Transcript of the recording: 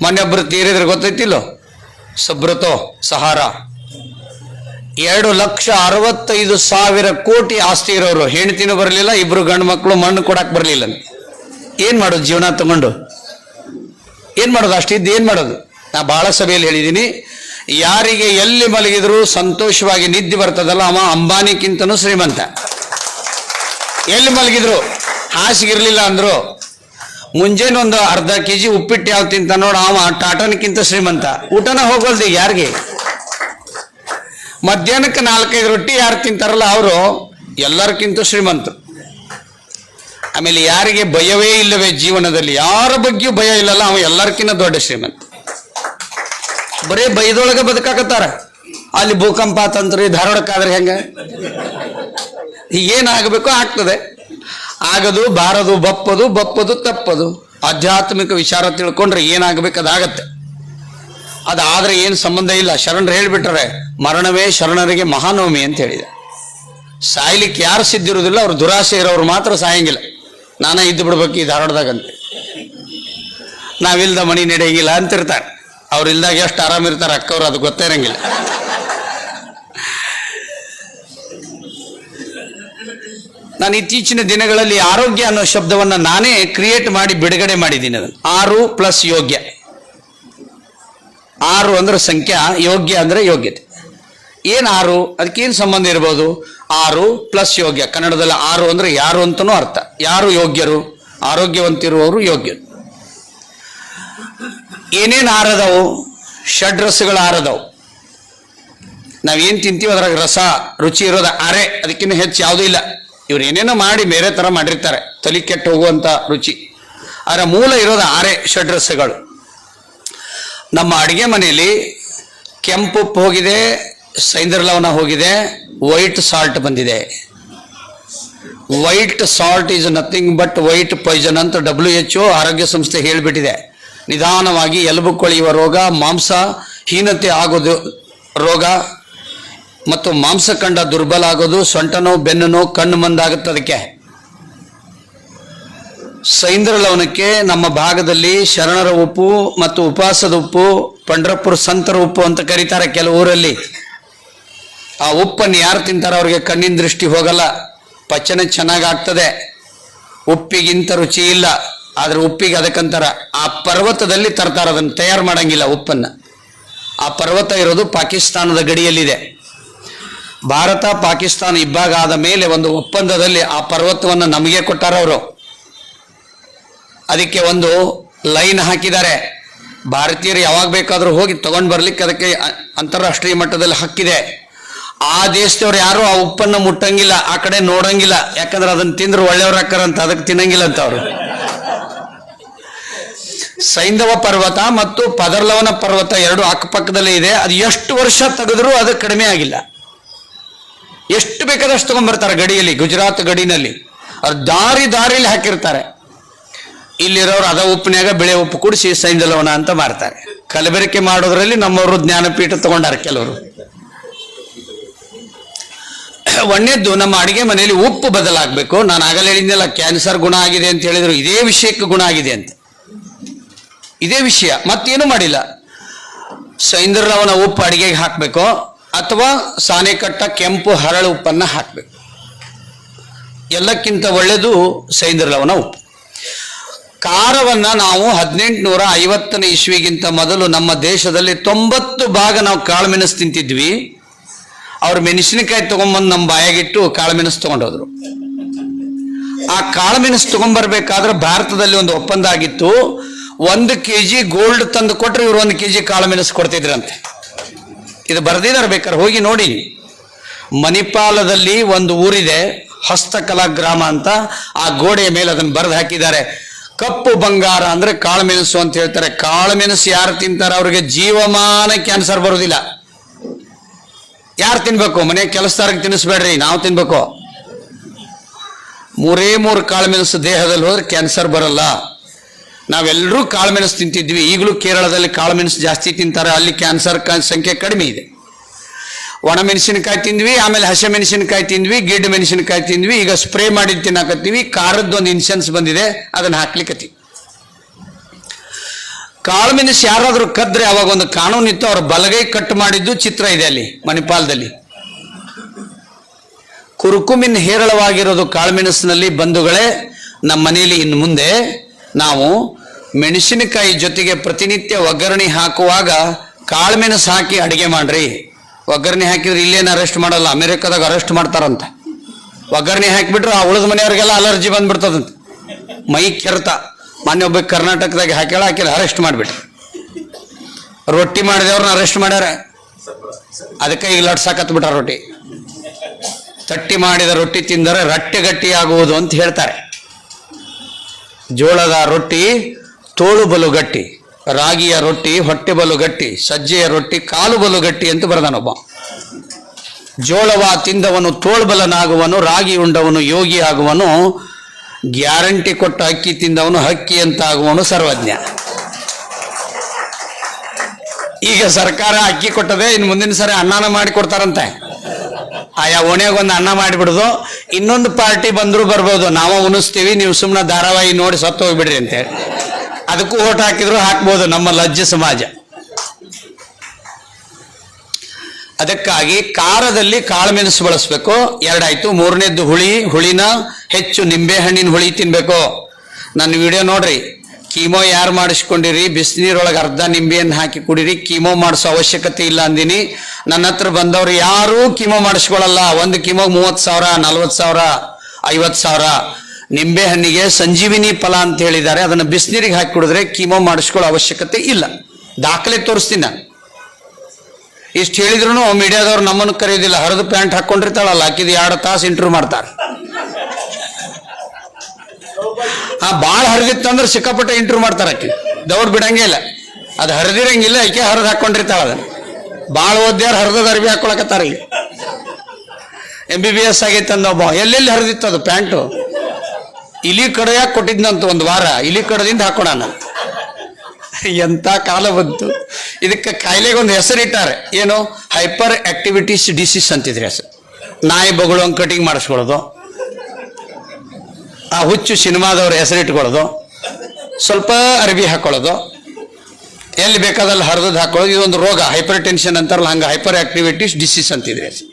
ಮೊನ್ನೆೊಬ್ಬರು ತೀರಿದ್ರೆ ಗೊತ್ತೈತಿಲ್ಲೋ, ಸುಬ್ರತೋ ಸಹಾರಾ. 2,65,000 ಕೋಟಿ ಆಸ್ತಿ ಇರೋರು, ಹೆಂಡ್ತಿನೂ ಬರಲಿಲ್ಲ, ಇಬ್ರು ಗಂಡು ಮಕ್ಕಳು ಮಣ್ಣು ಕೊಡಕ್ಕೆ ಬರಲಿಲ್ಲ. ಏನು ಮಾಡೋದು ಜೀವನ ತಗೊಂಡು? ಏನು ಮಾಡೋದು? ಅಷ್ಟಿದ್ದು ಏನು ಮಾಡೋದು? ನಾ ಭಾಳ ಸಭೆಯಲ್ಲಿ ಹೇಳಿದ್ದೀನಿ, ಯಾರಿಗೆ ಎಲ್ಲಿ ಮಲಗಿದ್ರು ಸಂತೋಷವಾಗಿ ನಿದ್ದೆ ಬರ್ತದಲ್ಲ ಅವ ಅಂಬಾನಿಕ್ಕಿಂತನೂ ಶ್ರೀಮಂತ. ಎಲ್ಲಿ ಮಲಗಿದ್ರು ಹಾಸಿಗಿರ್ಲಿಲ್ಲ ಅಂದ್ರು ಮುಂಜಾನೆ ಒಂದು ಅರ್ಧ ಕೆಜಿ ಉಪ್ಪಿಟ್ಟು ಯಾವ ತಿಂತ ನೋಡ ಅವ ಟಾಟನ್ಕಿಂತ ಶ್ರೀಮಂತ. ಊಟನ ಹೋಗೋಲ್ದು ಯಾರಿಗೆ. ಮಧ್ಯಾಹ್ನಕ್ಕೆ 4-5 ರೊಟ್ಟಿ ಯಾರು ತಿಂತಾರಲ್ಲ ಅವರು ಎಲ್ಲರಿಗಿಂತ ಶ್ರೀಮಂತರು. ಆಮೇಲೆ ಯಾರಿಗೆ ಭಯವೇ ಇಲ್ಲವೇ ಜೀವನದಲ್ಲಿ, ಯಾರ ಬಗ್ಗೆಯೂ ಭಯ ಇಲ್ಲಲ್ಲ ಅವ ಎಲ್ಲರಿಗಿಂತ ದೊಡ್ಡ ಶ್ರೀಮಂತ. ಬರೀ ಭಯದೊಳಗೆ ಬದುಕಾಕತ್ತಾರ. ಅಲ್ಲಿ ಭೂಕಂಪ ತಂತ್ರಿ ಧಾರವಾಡಕ್ಕಾದ್ರೆ ಹೆಂಗ? ಏನಾಗಬೇಕು ಆಗ್ತದೆ, ಆಗದು ಬಾರದು, ಬಪ್ಪದು ಬಪ್ಪದು ತಪ್ಪದು. ಆಧ್ಯಾತ್ಮಿಕ ವಿಚಾರ ತಿಳ್ಕೊಂಡ್ರೆ ಏನಾಗಬೇಕು ಅದಾಗತ್ತೆ. ಅದಾದ್ರೆ ಏನು ಸಂಬಂಧ ಇಲ್ಲ. ಶರಣರು ಹೇಳಿಬಿಟ್ರೆ ಮರಣವೇ ಶರಣರಿಗೆ ಮಹಾನವಮಿ ಅಂತ ಹೇಳಿದೆ. ಸಾಯ್ಲಿಕ್ಕೆ ಯಾರು ಸಿದ್ಧಿರುವುದಿಲ್ಲ, ಅವ್ರು ದುರಾಸೆ ಇರೋರು ಮಾತ್ರ ಸಾಯಂಗಿಲ್ಲ. ನಾನೇ ಇದ್ದು ಬಿಡ್ಬೇಕು ಈ ಧಾರವಾಡದಾಗಂತೆ, ನಾವಿಲ್ದ ಮಣಿ ನಡೆಯಂಗಿಲ್ಲ ಅಂತಿರ್ತಾರೆ. ಅವ್ರು ಇಲ್ದಾಗ ಎಷ್ಟು ಆರಾಮಿರ್ತಾರೆ ಅಕ್ಕವ್ರು, ಅದು ಗೊತ್ತೇ ಇರಂಗಿಲ್ಲ. ನಾನು ಇತ್ತೀಚಿನ ದಿನಗಳಲ್ಲಿ ಆರೋಗ್ಯ ಅನ್ನೋ ಶಬ್ದವನ್ನು ನಾನೇ ಕ್ರಿಯೇಟ್ ಮಾಡಿ ಬಿಡುಗಡೆ ಮಾಡಿದ್ದೀನಿ. ಅದನ್ನು 6 + ಯೋಗ್ಯ. 6 ಅಂದ್ರೆ ಸಂಖ್ಯಾ, ಯೋಗ್ಯ ಅಂದ್ರೆ ಯೋಗ್ಯತೆ. ಏನು 6? ಅದಕ್ಕೇನು ಸಂಬಂಧ ಇರ್ಬೋದು? 6 + ಯೋಗ್ಯ. ಕನ್ನಡದಲ್ಲಿ 6 ಅಂದ್ರೆ ಯಾರು ಅಂತನೂ ಅರ್ಥ. ಯಾರು ಯೋಗ್ಯರು? ಆರೋಗ್ಯವಂತಿರುವವರು ಯೋಗ್ಯರು. ಏನೇನು 6 ಅದಾವು? ಷಡ್ರಸಗಳು 6 ಅದಾವು. ನಾವೇನು ತಿಂತೀವಿ ಅದ್ರಾಗ ರಸ ರುಚಿ ಇರೋದು 6. ಅದಕ್ಕಿಂತ ಹೆಚ್ಚು ಯಾವುದೂ ಇಲ್ಲ. ಇವ್ರು ಏನೇನೋ ಮಾಡಿ ಬೇರೆ ಥರ ಮಾಡಿರ್ತಾರೆ, ತಲೆ ಕೆಟ್ಟು ಹೋಗುವಂಥ ರುಚಿ. ಅದರ ಮೂಲ ಇರೋದು 6 ಷಡ್ರಸಗಳು. ನಮ್ಮ ಅಡುಗೆ ಮನೆಯಲ್ಲಿ ಕೆಂಪು ಉಪ್ಪು ಹೋಗಿದೆ, ಸೈಂಧವ ಲವಣ ಹೋಗಿದೆ, ವೈಟ್ ಸಾಲ್ಟ್ ಬಂದಿದೆ. White salt is nothing but white poison ಅಂತ WHO ಆರೋಗ್ಯ ಸಂಸ್ಥೆ ಹೇಳಿಬಿಟ್ಟಿದೆ. ನಿಧಾನವಾಗಿ ಎಲುಬು ಕೊಳೆಯುವ ರೋಗ, ಮಾಂಸ ಹೀನತೆ ಆಗೋದು ರೋಗ, ಮತ್ತು ಮಾಂಸಖಂಡ ದುರ್ಬಲ ಆಗೋದು, ಸೊಂಟ ನೋವು, ಬೆನ್ನು ನೋವು, ಕಣ್ಣು ಮಂದಾಗುತ್ತೆ. ಅದಕ್ಕೆ ಸೈಂಧವ ಲವಣಕ್ಕೆ ನಮ್ಮ ಭಾಗದಲ್ಲಿ ಶರಣರ ಉಪ್ಪು ಮತ್ತು ಉಪವಾಸದ ಉಪ್ಪು, ಪಂಡ್ರಪುರ ಸಂತರ ಉಪ್ಪು ಅಂತ ಕರೀತಾರೆ ಕೆಲವು ಊರಲ್ಲಿ. ಆ ಉಪ್ಪನ್ನು ಯಾರು ತಿಂತಾರೆ ಅವ್ರಿಗೆ ಕಣ್ಣಿನ ದೃಷ್ಟಿ ಹೋಗಲ್ಲ, ಪಚನ ಚೆನ್ನಾಗಿ ಆಗ್ತದೆ. ಉಪ್ಪಿಗಿಂತ ರುಚಿ ಇಲ್ಲ. ಆದ್ರೆ ಉಪ್ಪಿಗೆ ಅದಕ್ಕಂತಾರ ಆ ಪರ್ವತದಲ್ಲಿ ತರ್ತಾರೆ, ಅದನ್ನು ತಯಾರು ಮಾಡಂಗಿಲ್ಲ ಉಪ್ಪನ್ನು. ಆ ಪರ್ವತ ಇರೋದು ಪಾಕಿಸ್ತಾನದ ಗಡಿಯಲ್ಲಿದೆ. ಭಾರತ ಪಾಕಿಸ್ತಾನ ಇಬ್ಬಾಗ ಆದ ಮೇಲೆ ಒಂದು ಒಪ್ಪಂದದಲ್ಲಿ ಆ ಪರ್ವತವನ್ನು ನಮಗೆ ಕೊಟ್ಟಾರ ಅವರು. ಅದಕ್ಕೆ ಒಂದು ಲೈನ್ ಹಾಕಿದ್ದಾರೆ, ಭಾರತೀಯರು ಯಾವಾಗ ಬೇಕಾದರೂ ಹೋಗಿ ತಗೊಂಡು ಬರ್ಲಿಕ್ಕೆ ಅದಕ್ಕೆ ಅಂತಾರಾಷ್ಟ್ರೀಯ ಮಟ್ಟದಲ್ಲಿ ಹಕ್ಕಿದೆ. ಆ ದೇಶದವ್ರು ಯಾರು ಆ ಉಪ್ಪನ್ನು ಮುಟ್ಟಂಗಿಲ್ಲ, ಆ ಕಡೆ ನೋಡಂಗಿಲ್ಲ. ಯಾಕಂದ್ರೆ ಅದನ್ನು ತಿಂದ್ರೆ ಒಳ್ಳೆಯವ್ರು ಹಾಕಾರಂತ, ಅದಕ್ಕೆ ತಿನ್ನಂಗಿಲ್ಲ ಅಂತ ಅವರು. ಸೈಂಧವ ಪರ್ವತ ಮತ್ತು ಪದರ್ಲವನ ಪರ್ವತ 2 ಅಕ್ಕಪಕ್ಕದಲ್ಲೇ ಇದೆ. ಅದು ಎಷ್ಟು ವರ್ಷ ತೆಗೆದ್ರೂ ಅದು ಕಡಿಮೆ ಆಗಿಲ್ಲ. ಎಷ್ಟು ಬೇಕಾದಷ್ಟು ತಗೊಂಡ್ಬರ್ತಾರೆ ಗಡಿಯಲ್ಲಿ, ಗುಜರಾತ್ ಗಡಿನಲ್ಲಿ. ಅದು ದಾರಿಯಲ್ಲಿ ಹಾಕಿರ್ತಾರೆ. ಇಲ್ಲಿರೋರು ಅದ ಉಪ್ಪಿನಾಗ ಬಿಳೆ ಉಪ್ಪು ಕುಡಿಸಿ ಸೈಂಧವ ಲವಣ ಅಂತ ಮಾರ್ತಾರೆ. ಕಲಬೆರಕೆ ಮಾಡೋದ್ರಲ್ಲಿ ನಮ್ಮವರು ಜ್ಞಾನಪೀಠ ತಗೊಂಡಾರೆ ಕೆಲವರು. ಒಂದೇದ್ದು, ನಮ್ಮ ಅಡಿಗೆ ಮನೆಯಲ್ಲಿ ಉಪ್ಪು ಬದಲಾಗಬೇಕು. ನಾನು ಆಗಲೇ ಹೇಳಿದ್ನಲ್ಲ, ಕ್ಯಾನ್ಸರ್ ಗುಣ ಆಗಿದೆ ಅಂತ ಹೇಳಿದ್ರು, ಇದೇ ವಿಷಯಕ್ಕೆ ಗುಣ ಆಗಿದೆ ಅಂತ. ಇದೇ ವಿಷಯ, ಮತ್ತೇನು ಮಾಡಿಲ್ಲ. ಸೈಂಧವ ಲವಣ ಉಪ್ಪು ಅಡಿಗೆಗೆ ಹಾಕಬೇಕು, ಅಥವಾ ಸಾನೆಕಟ್ಟ ಕೆಂಪು ಹರಳು ಉಪ್ಪನ್ನು ಹಾಕಬೇಕು. ಎಲ್ಲಕ್ಕಿಂತ ಒಳ್ಳೆಯದು ಸೈಂಧವ ಲವಣ ಉಪ್ಪು. ಖಾರವನ್ನು ನಾವು 1850ನೇ ಇಸ್ವಿಗಿಂತ ಮೊದಲು ನಮ್ಮ ದೇಶದಲ್ಲಿ 90 ಭಾಗ ನಾವು ಕಾಳುಮೆಣಸು ತಿಂತಿದ್ವಿ. ಅವ್ರು ಮೆಣಸಿನಕಾಯಿ ತೊಗೊಂಬಂದು ನಮ್ಮ ಬಾಯಾಗಿಟ್ಟು ಕಾಳುಮೆಣಸು ತೊಗೊಂಡೋದ್ರು. ಆ ಕಾಳುಮೆಣಸು ತೊಗೊಂಡ್ಬರ್ಬೇಕಾದ್ರೆ ಭಾರತದಲ್ಲಿ ಒಂದು ಒಪ್ಪಂದ ಆಗಿತ್ತು. 1 kg ಗೋಲ್ಡ್ ತಂದು ಕೊಟ್ಟರೆ ಇವರು 1 kg ಕಾಳುಮೆಣಸು ಕೊಡ್ತಿದ್ರಂತೆ. ಇದು ಬರೆದಿದ್ದಾರೆ, ಬೇಕಾದ್ರೆ ಹೋಗಿ ನೋಡಿ. ಮಣಿಪಾಲದಲ್ಲಿ ಒಂದು ಊರಿದೆ, ಹಸ್ತಕಲಾ ಗ್ರಾಮ ಅಂತ. ಆ ಗೋಡೆಯ ಮೇಲೆ ಅದನ್ನು ಬರೆದು ಹಾಕಿದ್ದಾರೆ. ಕಪ್ಪು ಬಂಗಾರ ಅಂದ್ರೆ ಕಾಳುಮೆಣಸು ಅಂತ ಹೇಳ್ತಾರೆ. ಕಾಳುಮೆಣಸು ಯಾರು ತಿಂತಾರೆ ಅವ್ರಿಗೆ ಜೀವಮಾನ ಕ್ಯಾನ್ಸರ್ ಬರೋದಿಲ್ಲ. ಯಾರು ತಿನ್ಬೇಕು? ಮನೆ ಕೆಲಸದಾರಿಗೆ ತಿನ್ನಿಸ್ಬೇಡ್ರಿ, ನಾವು ತಿನ್ಬೇಕು. 3 ಕಾಳುಮೆಣಸು ದೇಹದಲ್ಲಿ ಹೋದ್ರೆ ಕ್ಯಾನ್ಸರ್ ಬರಲ್ಲ. ನಾವೆಲ್ಲರೂ ಕಾಳುಮೆಣಸು ತಿಂತಿದ್ವಿ. ಈಗಲೂ ಕೇರಳದಲ್ಲಿ ಕಾಳುಮೆಣಸು ಜಾಸ್ತಿ ತಿಂತಾರೆ, ಅಲ್ಲಿ ಕ್ಯಾನ್ಸರ್ ಸಂಖ್ಯೆ ಕಡಿಮೆ ಇದೆ. ಒಣ ಮೆಣಸಿನಕಾಯಿ ತಿಂದ್ವಿ, ಆಮೇಲೆ ಹಸಿ ಮೆಣಸಿನಕಾಯಿ ತಿಂದ್ವಿ, ಗಿಡ್ಡ ಮೆಣಸಿನಕಾಯಿ ತಿಂದ್ವಿ. ಈಗ ಸ್ಪ್ರೇ ಮಾಡಿ ತಿನ್ನಾಕತ್ತೀವಿ. ಖಾರದ್ದು ಒಂದು ಇನ್ಸೆನ್ಸ್ ಬಂದಿದೆ, ಅದನ್ನು ಹಾಕ್ಲಿಕ್ಕತ್ತೀವಿ. ಕಾಳುಮೆಣಸು ಯಾರಾದರೂ ಕದ್ರೆ ಅವಾಗ ಒಂದು ಕಾನೂನು ಇತ್ತು, ಅವ್ರ ಬಲಗೈ ಕಟ್ ಮಾಡಿದ್ದು ಚಿತ್ರ ಇದೆ ಅಲ್ಲಿ ಮಣಿಪಾಲದಲ್ಲಿ. ಕುರುಕುಮಿನ್ ಹೇರಳವಾಗಿರೋದು ಕಾಳುಮೆಣಸಿನಲ್ಲಿ. ಬಂಧುಗಳೇ, ನಮ್ಮ ಮನೆಯಲ್ಲಿ ಇನ್ನು ಮುಂದೆ ನಾವು ಮೆಣಸಿನಕಾಯಿ ಜೊತೆಗೆ ಪ್ರತಿನಿತ್ಯ ಒಗ್ಗರಣೆ ಹಾಕುವಾಗ ಕಾಳುಮೆಣಸು ಹಾಕಿ ಅಡಿಗೆ ಮಾಡ್ರಿ. ಒಗ್ಗರಣೆ ಹಾಕಿದ್ರೆ ಇಲ್ಲೇನು ಅರೆಸ್ಟ್ ಮಾಡಲ್ಲ, ಅಮೆರಿಕದಾಗ ಅರೆಸ್ಟ್ ಮಾಡ್ತಾರಂತ. ಒಗ್ಗರಣೆ ಹಾಕಿಬಿಟ್ರೆ ಆ ಉಳಿದ ಮನೆಯವ್ರಿಗೆಲ್ಲ ಅಲರ್ಜಿ ಬಂದ್ಬಿಡ್ತದಂತ, ಮೈ ಕೆರೆತ. ಮೊನ್ನೆ ಒಬ್ಬ ಕರ್ನಾಟಕದಾಗ ಹಾಕಿಲ್ಲ ಅರೆಸ್ಟ್ ಮಾಡಿಬಿಟ್ರು. ರೊಟ್ಟಿ ಮಾಡಿದವ್ರನ್ನ ಅರೆಸ್ಟ್ ಮಾಡ್ಯಾರ, ಅದಕ್ಕೆ ಈಗ ಲಟ್ಸಾಕತ್ ಬಿಟ್ರ. ರೊಟ್ಟಿ ತಟ್ಟಿ ಮಾಡಿದ ರೊಟ್ಟಿ ತಿಂದರೆ ರಟ್ಟೆ ಗಟ್ಟಿ ಆಗುವುದು ಅಂತ ಹೇಳ್ತಾರೆ. ಜೋಳದ ರೊಟ್ಟಿ ತೋಳು ಬಲು ಗಟ್ಟಿ, ರಾಗಿಯ ರೊಟ್ಟಿ ಹೊಟ್ಟೆ ಬಲು ಗಟ್ಟಿ, ಸಜ್ಜೆಯ ರೊಟ್ಟಿ ಕಾಲು ಬಲು ಗಟ್ಟಿ ಅಂತ ಬರೆದಾನೊಬ್ಬ. ಜೋಳವ ತಿಂದವನು ತೋಳ್ಬಲನಾಗುವನು, ರಾಗಿ ಉಂಡವನು ಯೋಗಿ ಆಗುವನು, ಗ್ಯಾರಂಟಿ ಕೊಟ್ಟ ಅಕ್ಕಿ ತಿಂದವನು ಹಕ್ಕಿ ಅಂತ ಆಗುವನು ಸರ್ವಜ್ಞ. ಈಗ ಸರ್ಕಾರ ಅಕ್ಕಿ ಕೊಟ್ಟದೆ, ಇನ್ನು ಮುಂದಿನ ಸರಿ ಅನ್ನನ ಮಾಡಿ ಕೊಡ್ತಾರಂತೆ. ಆಯಾ ಓಣ್ಯಾಗ ಒಂದು ಅನ್ನ ಮಾಡಿಬಿಡುದು, ಇನ್ನೊಂದು ಪಾರ್ಟಿ ಬಂದ್ರು ಬರ್ಬೋದು, ನಾವು ಉಣಿಸ್ತೀವಿ, ನೀವು ಸುಮ್ಮನೆ ಧಾರಾವಾಹಿ ನೋಡಿ ಸತ್ತು ಹೋಗ್ಬಿಡ್ರಿ ಅಂತೇಳಿ. ಅದಕ್ಕೂ ಓಟ್ ಹಾಕಿದ್ರು ಹಾಕ್ಬೋದು ನಮ್ಮ ಲಜ್ಜೆ ಸಮಾಜ. ಅದಕ್ಕಾಗಿ ಖಾರದಲ್ಲಿ ಕಾಳುಮೆಣಸು ಬಳಸಬೇಕು. ಎರಡಾಯ್ತು. ಮೂರನೇದ್ದು ಹುಳಿನ ಹೆಚ್ಚು ನಿಂಬೆಹಣ್ಣಿನ ಹುಳಿ ತಿನ್ಬೇಕು. ನನ್ನ ವಿಡಿಯೋ ನೋಡ್ರಿ. ಕೀಮೋ ಯಾರು ಮಾಡಿಸ್ಕೊಂಡಿರಿ, ಬಿಸಿನೀರೊಳಗೆ ಅರ್ಧ ನಿಂಬೆಯನ್ನು ಹಾಕಿ ಕುಡೀರಿ. ಕೀಮೋ ಮಾಡಿಸೋ ಅವಶ್ಯಕತೆ ಇಲ್ಲ ಅಂದಿನಿ. ನನ್ನ ಹತ್ರ ಬಂದವರು ಯಾರೂ ಕೀಮೋ ಮಾಡಿಸ್ಕೊಳ್ಳಲ್ಲ. ಒಂದು ಕೀಮೋಗೆ 30,000, 40,000, 50,000. ನಿಂಬೆಹಣ್ಣಿಗೆ ಸಂಜೀವಿನಿ ಫಲ ಅಂತ ಹೇಳಿದ್ದಾರೆ, ಅದನ್ನು ಬಿಸಿನೀರಿಗೆ ಹಾಕಿ ಕುಡಿದ್ರೆ ಕೀಮೋ ಮಾಡಿಸ್ಕೊಳ್ಳೋ ಅವಶ್ಯಕತೆ ಇಲ್ಲ. ದಾಖಲೆ ತೋರಿಸ್ತೀನಿ ನಾನು. ಇಷ್ಟು ಹೇಳಿದ್ರು ಮೀಡಿಯಾದವ್ರು ನಮ್ಮನ್ನು ಕರೆಯೋದಿಲ್ಲ. ಹರಿದು ಪ್ಯಾಂಟ್ ಹಾಕೊಂಡಿರ್ತಾಳಲ್ಲ, ಹಾಕಿದ್ 2 ತಾಸು ಇಂಟರ್ವ್ಯೂ ಮಾಡ್ತಾರೆ. ಭಾಳ ಹರಿದಿತ್ತಂದ್ರೆ ಸಿಕ್ಕಾಪಟ್ಟೆ ಇಂಟರ್ವ್ಯೂ ಮಾಡ್ತಾರೆ. ಆಕೆ ದೌಡ್ ಬಿಡಂಗೇ ಇಲ್ಲ. ಅದು ಹರಿದಿರಂಗಿಲ್ಲ, ಆಕೆ ಹರಿದು ಹಾಕೊಂಡಿರ್ತಾಳ. ಅದನ್ನು ಭಾಳ ಓದ್ಯಾರು ಹರಿದ ಅರ್ಬಿ ಹಾಕೊಳಕತ್ತಾರ. ಇಲ್ಲಿ MBBS ಆಗೈತೆ ಅಂದೊಬ್ಬ, ಎಲ್ಲೆಲ್ಲಿ ಹರಿದಿತ್ತು ಅದು ಪ್ಯಾಂಟು. ಇಲಿ ಕಡೆಯಾಗಿ ಕೊಟ್ಟಿದ್ನಂತ ಒಂದು ವಾರ, ಇಲಿ ಕಡದಿಂದ ಹಾಕೊಡೋಣ. ಎಂಥ ಕಾಲ ಬಂತು. ಇದಕ್ಕೆ ಕಾಯಿಲೆಗೆ ಒಂದು ಹೆಸರಿಟ್ಟಾರೆ, ಏನು ಹೈಪರ್ ಆಕ್ಟಿವಿಟೀಸ್ ಡಿಸೀಸ್ ಅಂತಿದ್ರಿ ಹೆಸರು. ನಾಯಿ ಬಗಳು ಹಂಗೆ ಕಟಿಂಗ್ ಮಾಡಿಸ್ಕೊಳ್ಳೋದು, ಆ ಹುಚ್ಚು ಸಿನಿಮಾದವ್ರ ಹೆಸರಿಟ್ಕೊಳ್ಳೋದು, ಸ್ವಲ್ಪ ಅರ್ಬಿ ಹಾಕೊಳ್ಳೋದು, ಎಲ್ಲಿ ಬೇಕಾದಲ್ಲಿ ಹರಿದು ಹಾಕೊಳ್ಳೋದು. ಇದೊಂದು ರೋಗ, ಹೈಪರ್ ಟೆನ್ಷನ್ ಅಂತಾರಲ್ಲ, ಹಂಗೆ ಹೈಪರ್ ಆಕ್ಟಿವಿಟೀಸ್ ಡಿಸೀಸ್ ಅಂತಿದ್ರಿ ಹೆಸರು.